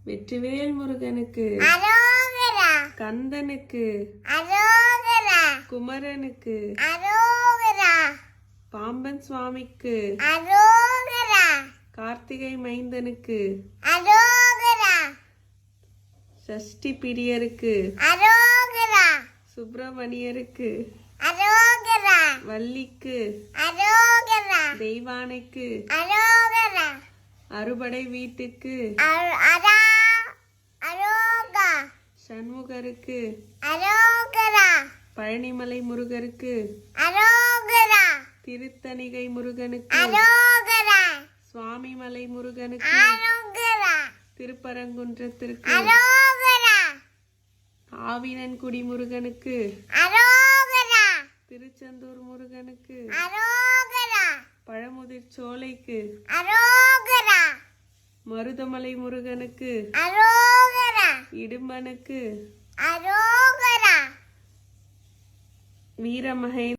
வெற்றிவேல் முருகனுக்கு, அரோகரா. கந்தனுக்கு, அரோகரா. குமரனுக்கு, அரோகரா. பாம்பன் சுவாமிக்கு, அரோகரா. கார்த்திகை மைந்தனுக்கு, அரோகரா. சஷ்டி பிரியருக்கு, அரோகரா. சுப்பிரமணியருக்கு, அரோகரா. வள்ளிக்கு, அரோகரா. தெய்வானைக்கு, அரோகரா. அறுபடை வீட்டுக்கு, அரா. அரோகா. சண்முகருக்கு, அரோகரா. பழனிமலை முருகருக்கு, அரோகரா. திருத்தணிகை முருகனுக்கு, அரோகரா. சுவாமிமலை முருகனுக்கு, அரோகரா. திருப்பரங்குன்றத்திற்கு, அரோகரா. ஆவினன்குடி முருகனுக்கு, அரோகரா. திருச்செந்தூர் முருகனுக்கு, அரோகரா. பழமுதிர் சோலைக்கு, அரோகரா. மருதமலை முருகனுக்கு, அரோகரா. இடும்பனுக்கு, அரோகரா. வீரமகே